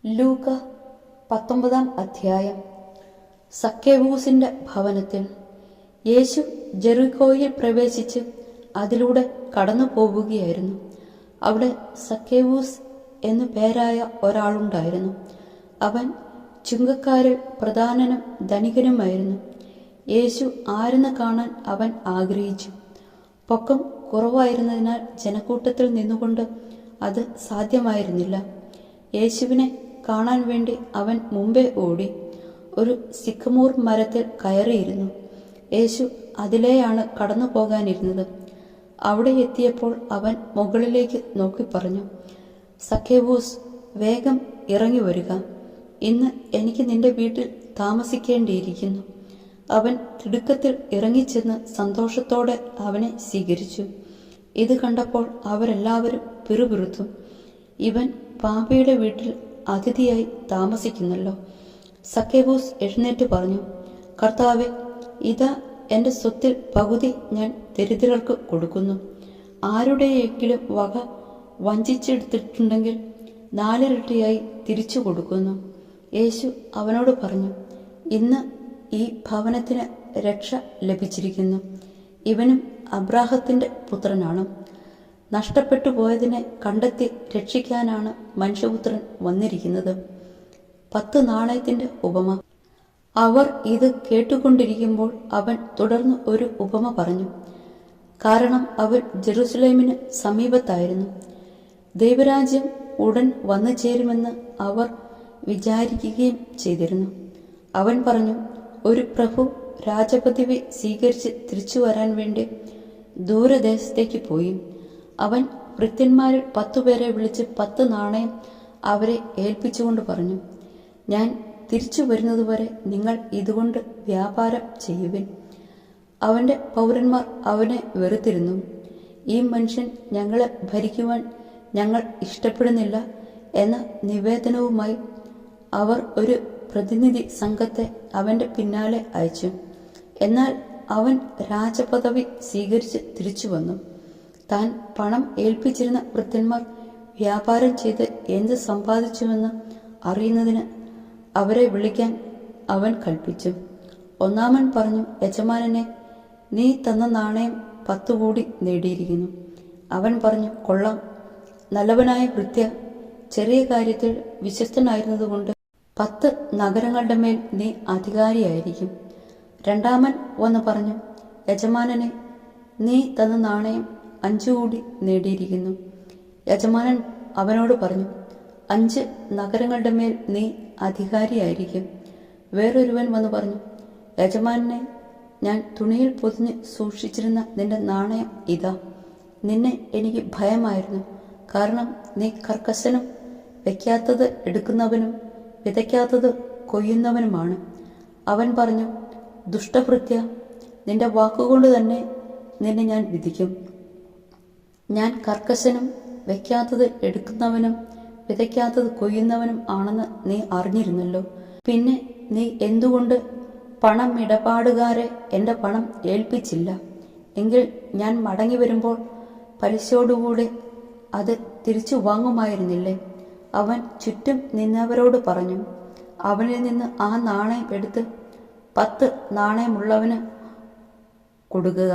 ലൂക്ക 19 അധ്യായം. സക്കേവൂസിന്റെ ഭവനത്തിൽ. യേശു ജെറിക്കോയിൽ പ്രവേശിച്ച് അതിലൂടെ കടന്നു പോവുകയായിരുന്നു. അവിടെ സക്കേവൂസ് എന്നു പേരായ ഒരാളുണ്ടായിരുന്നു. അവൻ ചുങ്കക്കാരിൽ പ്രധാനനും ധനികനുമായിരുന്നു. യേശു ആരെന്ന് കാണാൻ അവൻ ആഗ്രഹിച്ചു. പൊക്കം കുറവായിരുന്നതിനാൽ ജനക്കൂട്ടത്തിൽ നിന്നുകൊണ്ട് അത് സാധ്യമായിരുന്നില്ല. യേശുവിനെ കാണാൻ വേണ്ടി അവൻ മുമ്പേ ഓടി ഒരു സിക്കമൂർ മരത്തിൽ കയറിയിരുന്നു. യേശു അതിലെയാണ് കടന്നു പോകാനിരുന്നത്. അവിടെ എത്തിയപ്പോൾ അവൻ മുകളിലേക്ക് നോക്കി പറഞ്ഞു, സക്കേവൂസ്, വേഗം ഇറങ്ങി വരിക. ഇന്ന് എനിക്ക് നിന്റെ വീട്ടിൽ താമസിക്കേണ്ടിയിരിക്കുന്നു. അവൻ തിടുക്കത്തിൽ ഇറങ്ങിച്ചെന്ന് സന്തോഷത്തോടെ അവനെ സ്വീകരിച്ചു. ഇത് കണ്ടപ്പോൾ അവരെല്ലാവരും പിറുപിറുത്തു. ഇവൻ പാപിയുടെ വീട്ടിൽ അതിഥിയായി താമസിക്കുന്നല്ലോ. സക്കേവൂസ് എഴുന്നേറ്റ് പറഞ്ഞു, കർത്താവേ, ഇതാ എൻ്റെ സ്വത്തിൽ പകുതി ഞാൻ ദരിദ്രർക്ക് കൊടുക്കുന്നു. ആരുടെയെങ്കിലും വക വഞ്ചിച്ചെടുത്തിട്ടുണ്ടെങ്കിൽ 4 ഇരട്ടിയായി തിരിച്ചു കൊടുക്കുന്നു. യേശു അവനോട് പറഞ്ഞു, ഇന്ന് ഈ ഭവനത്തിന് രക്ഷ ലഭിച്ചിരിക്കുന്നു. ഇവനും അബ്രാഹത്തിന്റെ പുത്രനാണ്. നഷ്ടപ്പെട്ടു പോയതിനെ കണ്ടെത്തി രക്ഷിക്കാനാണ് മനുഷ്യപുത്രൻ വന്നിരിക്കുന്നത്. 10 നാണയത്തിന്റെ ഉപമ. അവർ ഇത് കേട്ടുകൊണ്ടിരിക്കുമ്പോൾ അവൻ തുടർന്ന് ഒരു ഉപമ പറഞ്ഞു. കാരണം അവർ ജെറുസലേമിന് സമീപത്തായിരുന്നു. ദൈവരാജ്യം ഉടൻ വന്നു ചേരുമെന്ന് അവർ വിചാരിക്കുകയും ചെയ്തിരുന്നു. അവൻ പറഞ്ഞു, ഒരു പ്രഭു രാജപദവി സ്വീകരിച്ച് തിരിച്ചു വരാൻ വേണ്ടി ദൂരദേശത്തേക്ക് പോയി. അവൻ ഭൃത്യന്മാരിൽ 10 പേരെ വിളിച്ച് 10 നാണയം അവരെ ഏൽപ്പിച്ചുകൊണ്ട് പറഞ്ഞു, ഞാൻ തിരിച്ചു വരുന്നതുവരെ നിങ്ങൾ ഇതുകൊണ്ട് വ്യാപാരം ചെയ്യുവിൻ. അവന്റെ പൗരന്മാർ അവനെ വെറുത്തിരുന്നു. ഈ മനുഷ്യൻ ഞങ്ങളെ ഭരിക്കുവാൻ ഞങ്ങൾ ഇഷ്ടപ്പെടുന്നില്ല എന്ന നിവേദനവുമായി അവർ ഒരു പ്രതിനിധി സംഘത്തെ അവന്റെ പിന്നാലെ അയച്ചു. എന്നാൽ അവൻ രാജപദവി സ്വീകരിച്ച് തിരിച്ചു വന്നു. താൻ പണം ഏൽപ്പിച്ചിരുന്ന ഭൃത്യന്മാർ വ്യാപാരം ചെയ്ത് എന്ത് സമ്പാദിച്ചുവെന്ന് അറിയുന്നതിന് അവരെ വിളിക്കാൻ അവൻ കൽപ്പിച്ചു. ഒന്നാമൻ പറഞ്ഞു, യജമാനനെ, നീ തന്ന നാണയം 10 കൂടി നേടിയിരിക്കുന്നു. അവൻ പറഞ്ഞു, കൊള്ളാം, നല്ലവനായ ഭൃത്യ, ചെറിയ കാര്യത്തിൽ വിശ്വസ്തനായിരുന്നതുകൊണ്ട് 10 നഗരങ്ങളുടെ മേൽ നീ അധികാരിയായിരിക്കും. രണ്ടാമൻ വന്ന് പറഞ്ഞു, യജമാനനെ, നീ തന്ന നാണയം 5 കൂടി നേടിയിരിക്കുന്നു. യജമാനൻ അവനോട് പറഞ്ഞു, 5 നഗരങ്ങളുടെ മേൽ നീ അധികാരിയായിരിക്കും. വേറൊരുവൻ വന്ന് പറഞ്ഞു, യജമാനെ, ഞാൻ തുണിയിൽ പൊതിഞ്ഞ് സൂക്ഷിച്ചിരുന്ന നിന്റെ നാണയം ഇതാ. നിന്നെ എനിക്ക് ഭയമായിരുന്നു, കാരണം നീ കർക്കശനും വയ്ക്കാത്തത് എടുക്കുന്നവനും വിതയ്ക്കാത്തത് കൊയ്യുന്നവനുമാണ്. അവൻ പറഞ്ഞു, ദുഷ്ടഭൃത്യ, നിന്റെ വാക്കുകൊണ്ട് തന്നെ നിന്നെ ഞാൻ വിധിക്കും. ഞാൻ കർക്കശനും വയ്ക്കാത്തത് എടുക്കുന്നവനും വിതയ്ക്കാത്തത് കൊയ്യുന്നവനും ആണെന്ന് നീ അറിഞ്ഞിരുന്നല്ലോ. പിന്നെ നീ എന്തുകൊണ്ട് പണമിടപാടുകാരെ എൻ്റെ പണം ഏൽപ്പിച്ചില്ല? എങ്കിൽ ഞാൻ മടങ്ങി വരുമ്പോൾ പലിശയോടുകൂടെ അത് തിരിച്ചു വാങ്ങുമായിരുന്നില്ലേ? അവൻ ചുറ്റും നിന്നവരോട് പറഞ്ഞു, അവനിൽ നിന്ന് ആ നാണയം എടുത്ത് 10 നാണയമുള്ളവന് കൊടുക്കുക.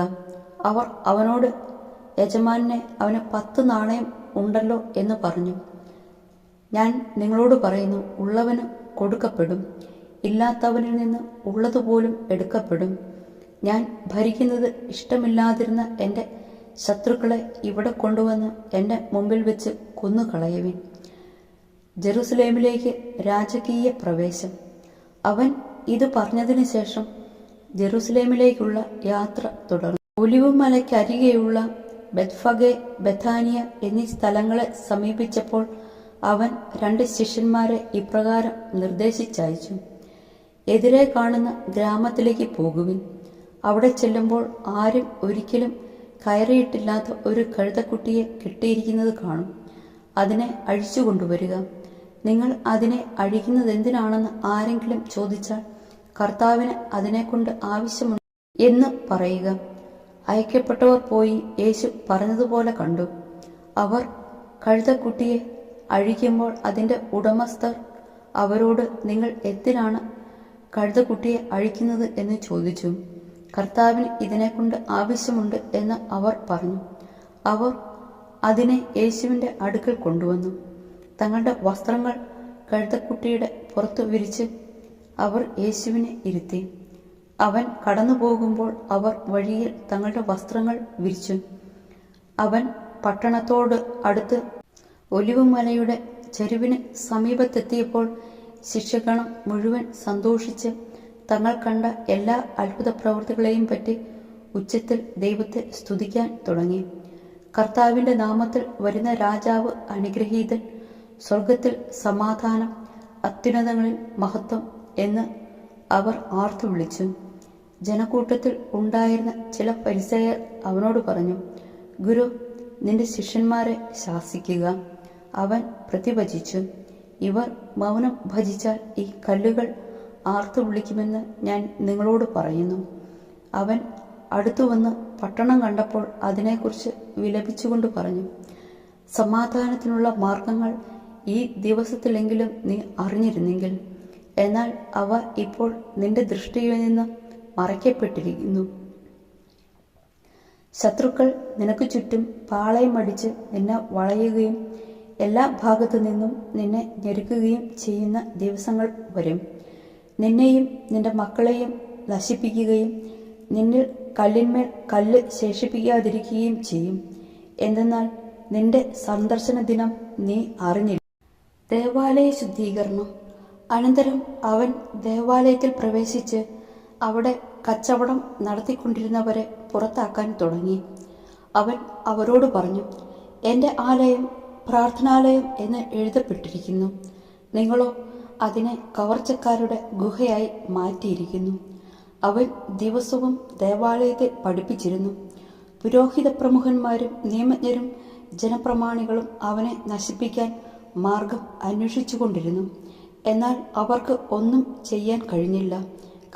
അവർ അവനോട്, യജമാനെ, അവന് 10 നാണയം ഉണ്ടല്ലോ എന്ന് പറഞ്ഞു. ഞാൻ നിങ്ങളോട് പറയുന്നു, ഉള്ളവന് കൊടുക്കപ്പെടും, ഇല്ലാത്തവനിൽ നിന്ന് ഉള്ളതുപോലും എടുക്കപ്പെടും. ഞാൻ ഭരിക്കുന്നത് ഇഷ്ടമില്ലാതിരുന്ന എൻ്റെ ശത്രുക്കളെ ഇവിടെ കൊണ്ടുവന്ന് എൻ്റെ മുമ്പിൽ വെച്ച് കൊന്നുകളയുവിൻ. ജെറുസലേമിലേക്ക് രാജകീയ പ്രവേശം. അവൻ ഇത് പറഞ്ഞതിന് ശേഷം ജെറുസലേമിലേക്കുള്ള യാത്ര തുടർന്നു. ഒലിവുമലയ്ക്കരികെയുള്ള ബെത്ഫഗെ, ബഥാനിയ എന്നീ സ്ഥലങ്ങളെ സമീപിച്ചപ്പോൾ അവൻ 2 ശിഷ്യന്മാരെ ഇപ്രകാരം നിർദ്ദേശിച്ചയച്ചു, എതിരെ കാണുന്ന ഗ്രാമത്തിലേക്ക് പോകുവിൻ. അവിടെ ചെല്ലുമ്പോൾ ആരും ഒരിക്കലും കയറിയിട്ടില്ലാത്ത ഒരു കഴുതക്കുട്ടിയെ കെട്ടിയിരിക്കുന്നത് കാണും. അതിനെ അഴിച്ചുകൊണ്ടുവരിക. നിങ്ങൾ അതിനെ അഴിക്കുന്നതെന്തിനാണെന്ന് ആരെങ്കിലും ചോദിച്ചാൽ കർത്താവിന് അതിനെക്കൊണ്ട് ആവശ്യമുണ്ട് എന്ന് പറയുക. അയക്കപ്പെട്ടവർ പോയി യേശു പറഞ്ഞതുപോലെ കണ്ടു. അവർ കഴുതക്കുട്ടിയെ അഴിക്കുമ്പോൾ അതിൻ്റെ ഉടമസ്ഥർ അവരോട്, നിങ്ങൾ എന്തിനാണ് കഴുതക്കുട്ടിയെ അഴിക്കുന്നത് എന്ന് ചോദിച്ചു. കർത്താവിന് ഇതിനെക്കൊണ്ട് ആവശ്യമുണ്ട് എന്ന് അവർ പറഞ്ഞു. അവർ അതിനെ യേശുവിൻ്റെ അടുക്കൽ കൊണ്ടുവന്നു. തങ്ങളുടെ വസ്ത്രങ്ങൾ കഴുതക്കുട്ടിയുടെ പുറത്തു വിരിച്ച് അവർ യേശുവിനെ ഇരുത്തി. അവൻ കടന്നു പോകുമ്പോൾ അവർ വഴിയിൽ തങ്ങളുടെ വസ്ത്രങ്ങൾ വിരിച്ചു. അവൻ പട്ടണത്തോട് അടുത്ത് ഒലിവുമലയുടെ ചെരുവിന് സമീപത്തെത്തിയപ്പോൾ ശിഷ്യഗണം മുഴുവൻ സന്തോഷിച്ച് തങ്ങൾ കണ്ട എല്ലാ അത്ഭുത പ്രവൃത്തികളെയും പറ്റി ഉച്ചത്തിൽ ദൈവത്തെ സ്തുതിക്കാൻ തുടങ്ങി. കർത്താവിൻ്റെ നാമത്തിൽ വരുന്ന രാജാവ് അനുഗ്രഹീതൻ, സ്വർഗത്തിൽ സമാധാനം, അത്യുന്നതങ്ങളിൽ മഹത്വം എന്ന് അവർ ആർത്തു വിളിച്ചു. ജനക്കൂട്ടത്തിൽ ഉണ്ടായിരുന്ന ചില ഫരിസേയർ അവനോട് പറഞ്ഞു, ഗുരു, നിന്റെ ശിഷ്യന്മാരെ ശാസിക്കുക. അവൻ പ്രതിവചിച്ചു, ഇവർ മൗനം ഭജിച്ചാൽ ഈ കല്ലുകൾ ആർത്തു വിളിക്കുമെന്ന് ഞാൻ നിങ്ങളോട് പറയുന്നു. അവൻ അടുത്തുവന്ന് പട്ടണം കണ്ടപ്പോൾ അതിനെക്കുറിച്ച് വിലപിച്ചുകൊണ്ട് പറഞ്ഞു, സമാധാനത്തിനുള്ള മാർഗങ്ങൾ ഈ ദിവസത്തിലെങ്കിലും നീ അറിഞ്ഞിരുന്നെങ്കിൽ. എന്നാൽ അവ ഇപ്പോൾ നിന്റെ ദൃഷ്ടിയിൽ നിന്ന് മറയ്ക്കപ്പെട്ടിരിക്കുന്നു. ശത്രുക്കൾ നിനക്ക് ചുറ്റും പാളയമടിച്ച് നിന്നെ വളയുകയും എല്ലാ ഭാഗത്തു നിന്നും നിന്നെ ഞെരുക്കുകയും ചെയ്യുന്ന ദിവസങ്ങൾ വരും. നിന്നെയും നിന്റെ മക്കളെയും നശിപ്പിക്കുകയും നിന്നിൽ കല്ലിന്മേൽ കല്ല് ശേഷിപ്പിക്കാതിരിക്കുകയും ചെയ്യും. എന്തെന്നാൽ നിന്റെ സന്ദർശന ദിനം നീ അറിഞ്ഞില്ല. ദേവാലയ ശുദ്ധീകരണം. അനന്തരം അവൻ ദേവാലയത്തിൽ പ്രവേശിച്ച് അവിടെ കച്ചവടം നടത്തിക്കൊണ്ടിരുന്നവരെ പുറത്താക്കാൻ തുടങ്ങി. അവൻ അവരോട് പറഞ്ഞു, എൻ്റെ ആലയം പ്രാർത്ഥനാലയം എന്ന് എഴുതപ്പെട്ടിരിക്കുന്നു. നിങ്ങളോ അതിനെ കവർച്ചക്കാരുടെ ഗുഹയായി മാറ്റിയിരിക്കുന്നു. അവൻ ദിവസവും ദേവാലയത്തിൽ പഠിപ്പിച്ചിരുന്നു. പുരോഹിത പ്രമുഖന്മാരും നിയമജ്ഞരും ജനപ്രമാണികളും അവനെ നശിപ്പിക്കാൻ മാർഗം അന്വേഷിച്ചുകൊണ്ടിരുന്നു. എന്നാൽ അവർക്ക് ഒന്നും ചെയ്യാൻ കഴിഞ്ഞില്ല.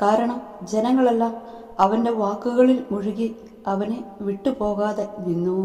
കാരണം ജനങ്ങളെല്ലാം അവൻ്റെ വാക്കുകളിൽ മുഴുകി അവനെ വിട്ടുപോകാതെ നിന്നു.